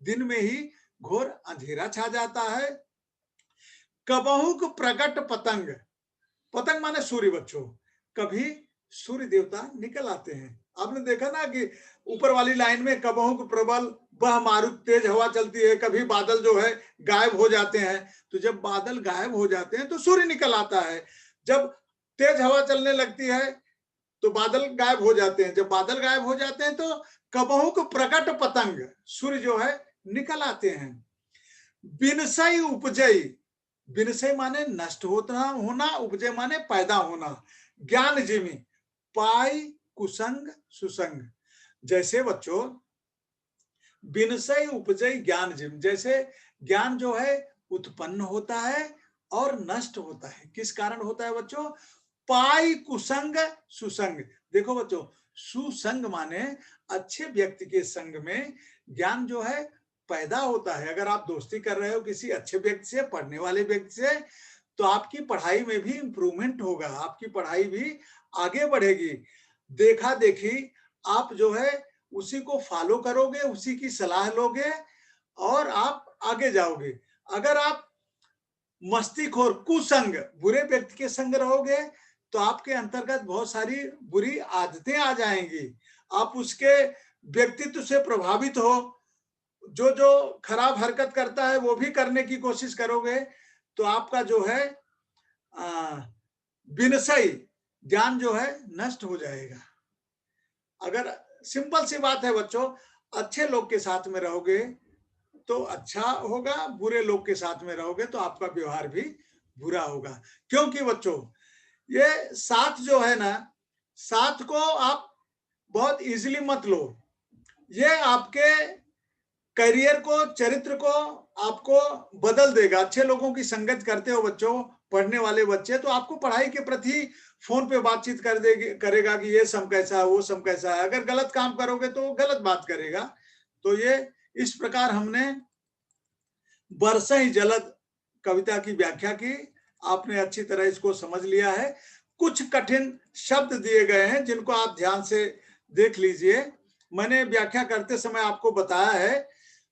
दिन में ही घोर अंधेरा छा जाता है। कबहुक प्रकट पतंग, पतंग माने सूर्य बच्चों, कभी सूर्य देवता निकल आते हैं। आपने देखा ना कि ऊपर वाली लाइन में कबहुक प्रबल वह मारुत, तेज हवा चलती है, कभी बादल जो है गायब हो जाते हैं। तो जब बादल गायब हो जाते हैं तो सूर्य निकल आता है। जब तेज हवा चलने लगती है तो बादल गायब हो जाते हैं। जब बादल गायब हो जाते हैं तो कबहुक प्रकट पतंग, सूर्य जो है निकल आते हैं। बिनसई उपजई, बिनसई माने नष्ट होना, उपजय माने पैदा होना। ज्ञान जिमी, पाई कुसंग सुसंग, जैसे बच्चों बिनसई उपजई ज्ञान जिम, जैसे ज्ञान जो है उत्पन्न होता है और नष्ट होता है। किस कारण होता है बच्चों? पाई कुसंग सुसंग। देखो बच्चों, सुसंग माने अच्छे व्यक्ति के संग में ज्ञान जो है पैदा होता है। अगर आप दोस्ती कर रहे हो किसी अच्छे व्यक्ति से, पढ़ने वाले व्यक्ति से, तो आपकी पढ़ाई में भी इंप्रूवमेंट होगा, आपकी पढ़ाई भी आगे बढ़ेगी। देखा देखी आप जो है उसी को फॉलो करोगे, उसी की सलाह लोगे और आप आगे जाओगे। अगर आप मस्तीखोर, कुसंग, बुरे व्यक्ति के संग रहोगे तो आपके अंतर्गत बहुत सारी बुरी आदतें आ जाएंगी। आप उसके व्यक्तित्व से प्रभावित हो, जो जो खराब हरकत करता है वो भी करने की कोशिश करोगे, तो आपका जो है विनसई ज्ञान जो है नष्ट हो जाएगा। अगर सिंपल सी बात है बच्चों, अच्छे लोग के साथ में रहोगे तो अच्छा होगा, बुरे लोग के साथ में रहोगे तो आपका व्यवहार भी बुरा होगा। क्योंकि बच्चों ये साथ जो है ना, साथ को आप बहुत इजीली मत लो। ये आपके करियर को, चरित्र को आपको बदल देगा। अच्छे लोगों की संगत करते हो बच्चों, पढ़ने वाले बच्चे, तो आपको पढ़ाई के प्रति फोन पे बातचीत करेगा कि ये सम कैसा है, वो सम कैसा है। अगर गलत काम करोगे तो वो गलत बात करेगा। तो ये इस प्रकार हमने बरसा ही जलद कविता की व्याख्या की। आपने अच्छी तरह इसको समझ लिया है। कुछ कठिन शब्द दिए गए हैं जिनको आप ध्यान से देख लीजिए, मैंने व्याख्या करते समय आपको बताया है।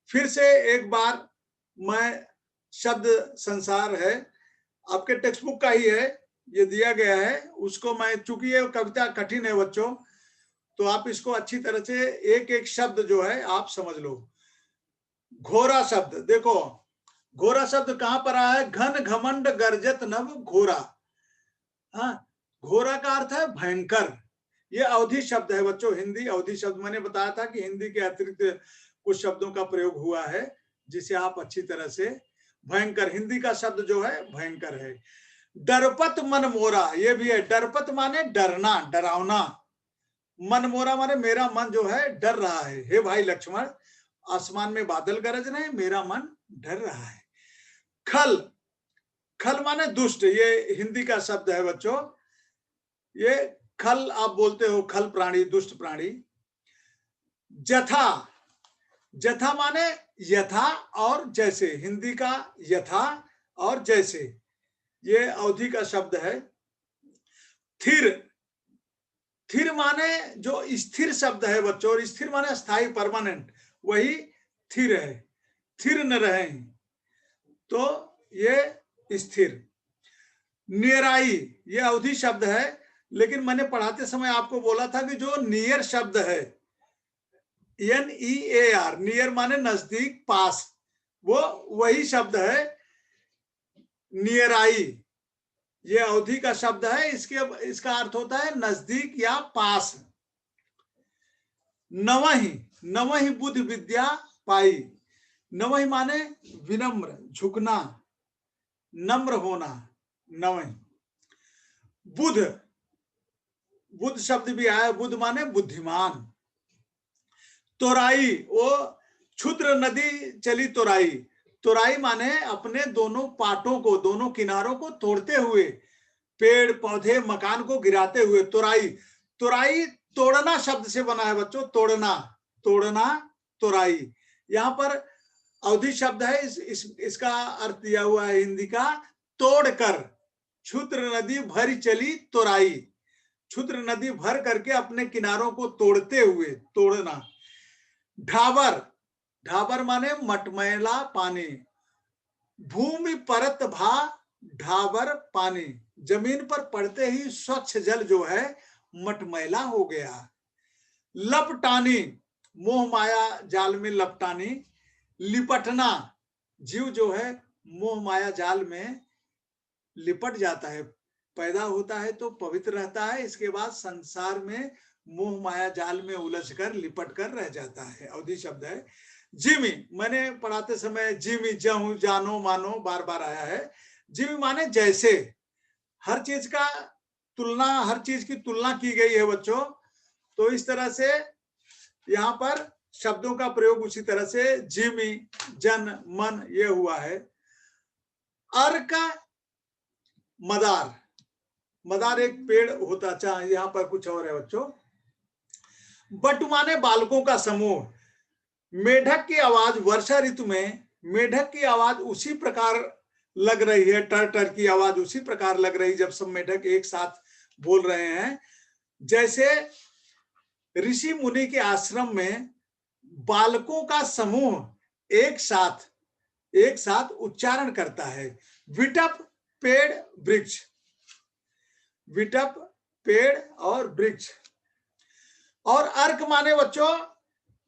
फिर से एक बार मैं, शब्द संसार है, आपके टेक्स्ट बुक का ही है, ये दिया गया है, उसको मैं, चूंकि ये कविता कठिन है बच्चों, तो आप इसको अच्छी तरह से एक एक शब्द जो है आप समझ लो। घोरा शब्द देखो, घोरा शब्द कहां पर आया है? घन घमंड गर्जत नभ घोरा। हाँ, घोरा का अर्थ है भयंकर। ये अवधि शब्द है बच्चों, हिंदी अवधि शब्द। मैंने बताया था कि हिंदी के अतिरिक्त कुछ शब्दों का प्रयोग हुआ है जिसे आप अच्छी तरह से, भयंकर, हिंदी का शब्द जो है भयंकर है। डरपत मन मोरा, ये भी है। डरपत माने डरना, डरावना। मन मोरा माने मेरा मन जो है डर रहा है। हे भाई लक्ष्मण, आसमान में बादल गरज रहे, मेरा मन डर रहा है। खल, खल माने दुष्ट, ये हिंदी का शब्द है बच्चों। ये खल आप बोलते हो, खल प्राणी, दुष्ट प्राणी। जथा, जथा माने यथा और जैसे, हिंदी का यथा और जैसे, ये अवधि का शब्द है। थिर, थिर माने जो स्थिर शब्द है बच्चों, और स्थिर माने स्थायी, परमानेंट, वही थिर है। थिर न रहे, तो ये स्थिर। नियराई, ये अवधि शब्द है, लेकिन मैंने पढ़ाते समय आपको बोला था कि जो नियर शब्द है, NEAR, नियर माने नजदीक, पास, वो वही शब्द है नियराई। ये अवधि का शब्द है, इसका अर्थ होता है नजदीक या पास। नवहि, नवहि बुद्ध विद्या पाई। नवहि माने विनम्र, झुकना, नम्र होना, नवहि। बुध, बुद्ध शब्द भी आया, बुद्ध माने बुद्धिमान। तोराई, वो क्षुद्र नदी चली तोराई। तोराई माने अपने दोनों पाटों को, दोनों किनारों को तोड़ते हुए, पेड़ पौधे मकान को गिराते हुए। तोराई, तोराई तोड़ना शब्द से बना है बच्चों, तोड़ना, तोड़ना, तोराई। यहाँ पर अवधि शब्द है, इसका अर्थ दिया हुआ है हिंदी का, तोड़कर। क्षुद्र नदी भरी चली तोराई, क्षुद्र नदी भर करके अपने किनारों को तोड़ते हुए, तोड़ना। ढाबर, ढाबर माने मटमैला पानी। भूमि परत भा ढाबर पानी, जमीन पर पड़ते ही स्वच्छ जल जो है मटमैला हो गया। लपटानी, मोह माया जाल में लपटानी। लिपटना, जीव जो है मोह माया जाल में लिपट जाता है, पैदा होता है तो पवित्र रहता है, इसके बाद संसार में मोह माया जाल में उलझकर लिपट कर रह जाता है। अवधि शब्द है। जिमी, मैंने पढ़ाते समय जिमी, जहू, जानो, मानो बार बार आया है। जिमी माने जैसे, हर चीज का तुलना, हर चीज की तुलना की गई है बच्चों, तो इस तरह से यहाँ पर शब्दों का प्रयोग उसी तरह से, जिमी, जन, मन, ये हुआ है। अर्क, मदार, मदार एक पेड़ होता, चाहे यहाँ पर कुछ और है बच्चों। बट माने बालकों का समूह। मेढक की आवाज वर्षा ऋतु में, मेढक की आवाज उसी प्रकार लग रही है, टर टर की आवाज उसी प्रकार लग रही जब सब मेढक एक साथ बोल रहे हैं, जैसे ऋषि मुनि के आश्रम में बालकों का समूह एक साथ उच्चारण करता है। विटप, पेड़, वृक्ष, विटप, पेड़ और वृक्ष। और अर्क माने बच्चों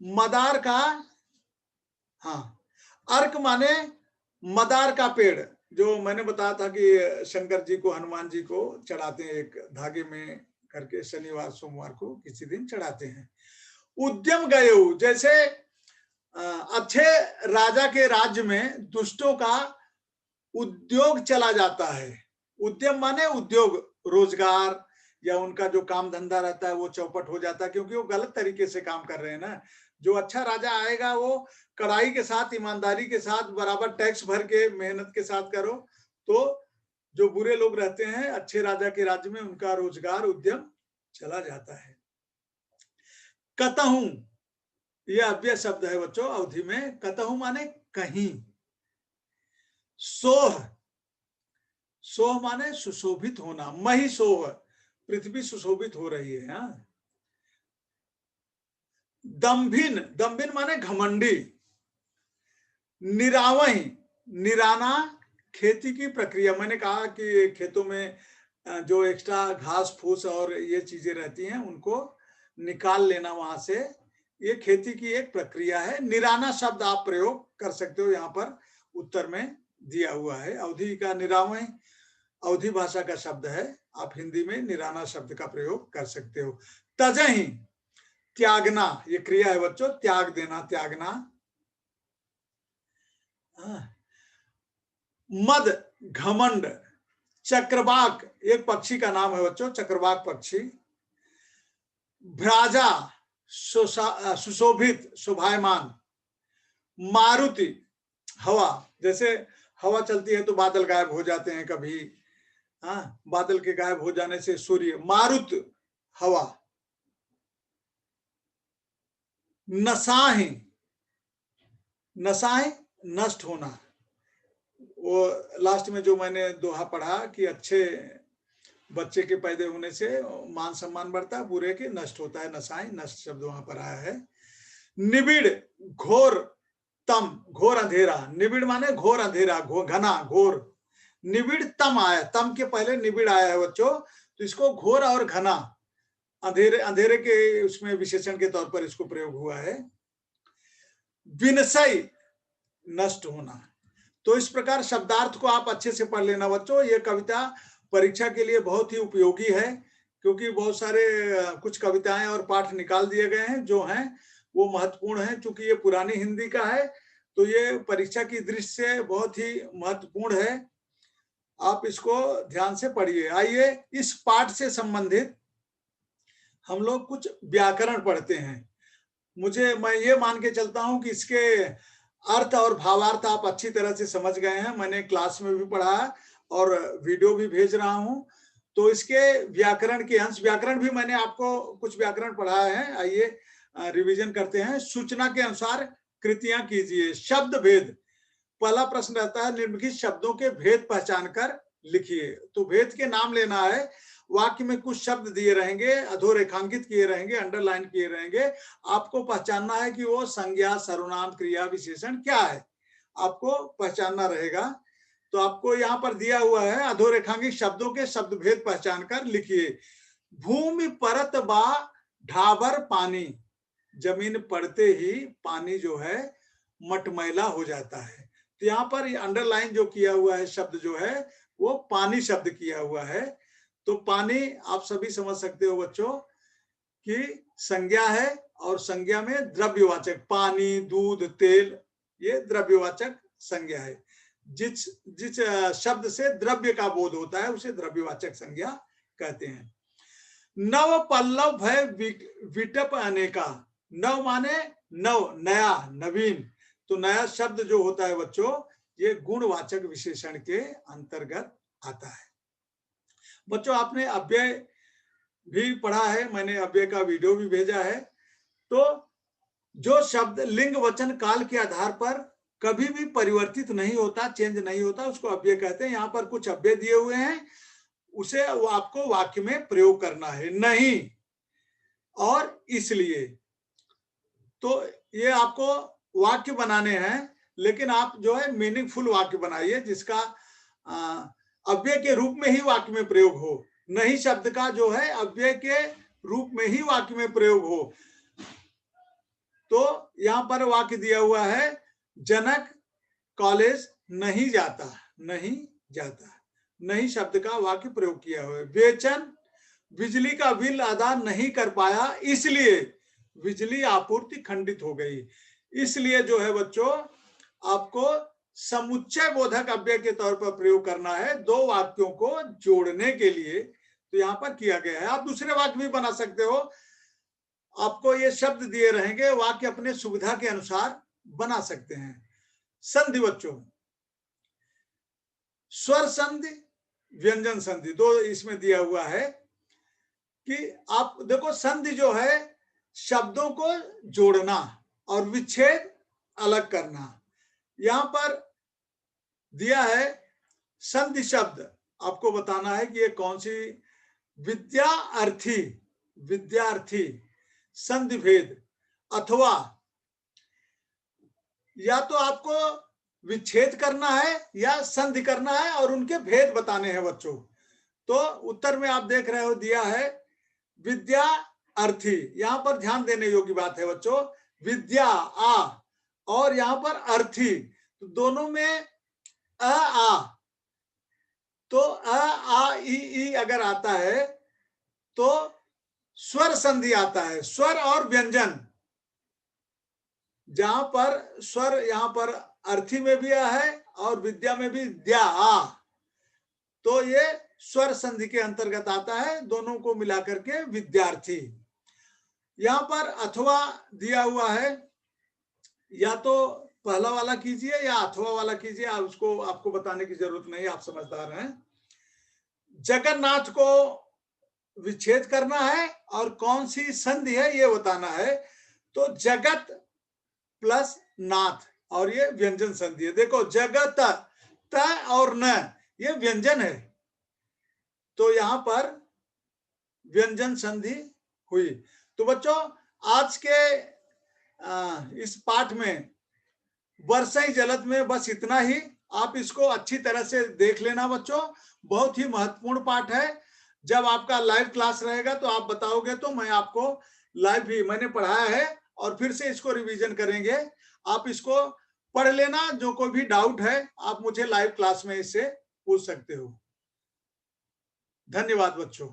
मदार का, हाँ, अर्क माने मदार का पेड़, जो मैंने बताया था कि शंकर जी को, हनुमान जी को चढ़ाते हैं, एक धागे में करके शनिवार सोमवार को किसी दिन चढ़ाते हैं। उद्यम गयो, जैसे अच्छे राजा के राज्य में दुष्टों का उद्योग चला जाता है। उद्यम माने उद्योग, रोजगार, या उनका जो काम धंधा रहता है वो चौपट हो जाता है, क्योंकि वो गलत तरीके से काम कर रहे हैं ना। जो अच्छा राजा आएगा वो कड़ाई के साथ, ईमानदारी के साथ, बराबर टैक्स भर के, मेहनत के साथ करो, तो जो बुरे लोग रहते हैं अच्छे राजा के राज्य में, उनका रोजगार, उद्यम चला जाता है। कतहूं, यह अव्यय शब्द है बच्चों अवधि में। कतहूं माने कहीं। सोह, सोह माने सुशोभित होना। मही सोह, पृथ्वी सुशोभित हो रही है। हाँ? दम्भिन, दम्भिन माने घमंडी। निरावही, निराना खेती की प्रक्रिया। मैंने कहा कि खेतों में जो एक्स्ट्रा घास फूस और ये चीजें रहती हैं उनको निकाल लेना वहां से, ये खेती की एक प्रक्रिया है। निराना शब्द आप प्रयोग कर सकते हो, यहाँ पर उत्तर में दिया हुआ है। अवधि का निरावही अवधि भाषा का शब्द है, आप हिंदी में निराना शब्द का प्रयोग कर सकते हो। तजही, त्यागना, ये क्रिया है बच्चों, त्याग देना, त्यागना। मद, घमंड। चक्रवाक, एक पक्षी का नाम है बच्चों, चक्रवाक पक्षी। भ्राजा, सुशोभित, शोभायमान। मारुति, हवा, जैसे हवा चलती है तो बादल गायब हो जाते हैं कभी, हाँ, बादल के गायब हो जाने से सूर्य। मारुत, हवा। नसाहि, नसाहि नष्ट होना। वो लास्ट में जो मैंने दोहा पढ़ा कि अच्छे बच्चे के पैदा होने से मान सम्मान बढ़ता है, बुरे के नष्ट होता है। नसाहि, नष्ट शब्द वहां पर आया है। निबिड़, घोर, तम, घोर अंधेरा। निबिड़ माने घोर अंधेरा, घना, घोर। निबिड़ तम आया, तम के पहले निबिड़ आया है बच्चों, तो इसको घोर और घना, अंधेरे, अंधेरे के उसमें विशेषण के तौर पर इसको प्रयोग हुआ है। विनसई, नष्ट होना। तो इस प्रकार शब्दार्थ को आप अच्छे से पढ़ लेना बच्चों। ये कविता परीक्षा के लिए बहुत ही उपयोगी है, क्योंकि बहुत सारे कुछ कविताएं और पाठ निकाल दिए गए हैं जो हैं वो महत्वपूर्ण है। चूंकि ये पुरानी हिंदी का है तो ये परीक्षा की दृष्टि से बहुत ही महत्वपूर्ण है, आप इसको ध्यान से पढ़िए। आइए इस पाठ से संबंधित हम लोग कुछ व्याकरण पढ़ते हैं। मैं ये मान के चलता हूं कि इसके अर्थ और भावार्थ आप अच्छी तरह से समझ गए हैं, मैंने क्लास में भी पढ़ा है और वीडियो भी भेज रहा हूं। तो इसके व्याकरण के अंश, व्याकरण भी मैंने आपको कुछ व्याकरण पढ़ाया है, आइए रिवीजन करते हैं। सूचना के अनुसार कृतियां कीजिए। शब्द भेद, पहला प्रश्न रहता है निम्नलिखित शब्दों के भेद पहचान कर लिखिए। तो भेद के नाम लेना है। वाक्य में कुछ शब्द दिए रहेंगे, अधोरेखांकित किए रहेंगे, अंडरलाइन किए रहेंगे, आपको पहचानना है कि वो संज्ञा, सर्वनाम, क्रिया, विशेषण क्या है, आपको पहचानना रहेगा। तो आपको यहाँ पर दिया हुआ है, अधोरेखांकित शब्दों के शब्द भेद पहचान कर लिखिए। भूमि परत बा ढाबर पानी, जमीन पड़ते ही पानी जो है मटमैला हो जाता है। तो यहाँ पर अंडरलाइन जो किया हुआ है शब्द जो है वो पानी शब्द किया हुआ है। तो पानी आप सभी समझ सकते हो बच्चों कि संज्ञा है, और संज्ञा में द्रव्यवाचक, पानी, दूध, तेल, ये द्रव्यवाचक संज्ञा है। जिस जिस शब्द से द्रव्य का बोध होता है उसे द्रव्यवाचक संज्ञा कहते हैं। नव पल्लव भय विटप अनेका। नव माने नव, नया, नवीन। तो नया शब्द जो होता है बच्चों ये गुणवाचक विशेषण के अंतर्गत आता है। बच्चों आपने अव्यय भी पढ़ा है, मैंने अव्यय का वीडियो भी भेजा है। तो जो शब्द लिंग वचन काल के आधार पर कभी भी परिवर्तित नहीं होता, चेंज नहीं होता, उसको अव्यय कहते हैं। यहाँ पर कुछ अव्यय दिए हुए हैं, उसे वो आपको वाक्य में प्रयोग करना है। नहीं और इसलिए, तो ये आपको वाक्य बनाने हैं, लेकिन आप जो है मीनिंगफुल वाक्य बनाइए जिसका अव्यय के रूप में ही वाक्य में प्रयोग हो। नहीं शब्द का जो है अव्यय के रूप में ही वाक्य में प्रयोग हो। तो यहां पर वाक्य दिया हुआ है, जनक कॉलेज नहीं जाता, नहीं जाता, नहीं शब्द का वाक्य प्रयोग किया हुआ है। बेचन, बिजली का बिल अदा नहीं कर पाया इसलिए बिजली आपूर्ति खंडित हो गई। इसलिए जो है बच्चों आपको समुच्चय बोधक अव्यय के तौर पर प्रयोग करना है दो वाक्यों को जोड़ने के लिए। तो यहां पर किया गया है। आप दूसरे वाक्य भी बना सकते हो, आपको ये शब्द दिए रहेंगे, वाक्य अपने सुविधा के अनुसार बना सकते हैं। संधि बच्चों, स्वर संधि, व्यंजन संधि, दो इसमें दिया हुआ है कि आप देखो संधि जो है शब्दों को जोड़ना और विच्छेद अलग करना। यहां पर दिया है संधि शब्द, आपको बताना है कि ये कौन सी। विद्यार्थी, विद्यार्थी, संधि भेद, अथवा या तो आपको विच्छेद करना है या संधि करना है और उनके भेद बताने हैं बच्चों। तो उत्तर में आप देख रहे हो दिया है विद्या अर्थी। यहां पर ध्यान देने योग्य बात है बच्चों, विद्या आ और यहां पर अर्थी, तो दोनों में आ, तो आ ई अगर आता है तो स्वर संधि आता है, स्वर और व्यंजन। जहां पर स्वर यहां पर अर्थी में भी है और विद्या में भी द्या आ, तो ये स्वर संधि के अंतर्गत आता है, दोनों को मिलाकर के विद्यार्थी। यहां पर अथवा दिया हुआ है, या तो पहला वाला कीजिए या अथवा वाला कीजिए, उसको आपको बताने की जरूरत नहीं, आप समझदार हैं। जगन्नाथ को विच्छेद करना है और कौन सी संधि है ये बताना है। तो जगत प्लस नाथ और ये व्यंजन संधि है। देखो जगत त और न ये व्यंजन है, तो यहां पर व्यंजन संधि हुई। तो बच्चों आज के इस पाठ में वर्षई जलद में बस इतना ही। आप इसको अच्छी तरह से देख लेना बच्चों, बहुत ही महत्वपूर्ण पाठ है। जब आपका लाइव क्लास रहेगा तो आप बताओगे तो मैं आपको लाइव भी मैंने पढ़ाया है और फिर से इसको रिवीजन करेंगे। आप इसको पढ़ लेना, जो कोई भी डाउट है आप मुझे लाइव क्लास में इससे पूछ सकते हो। धन्यवाद बच्चों।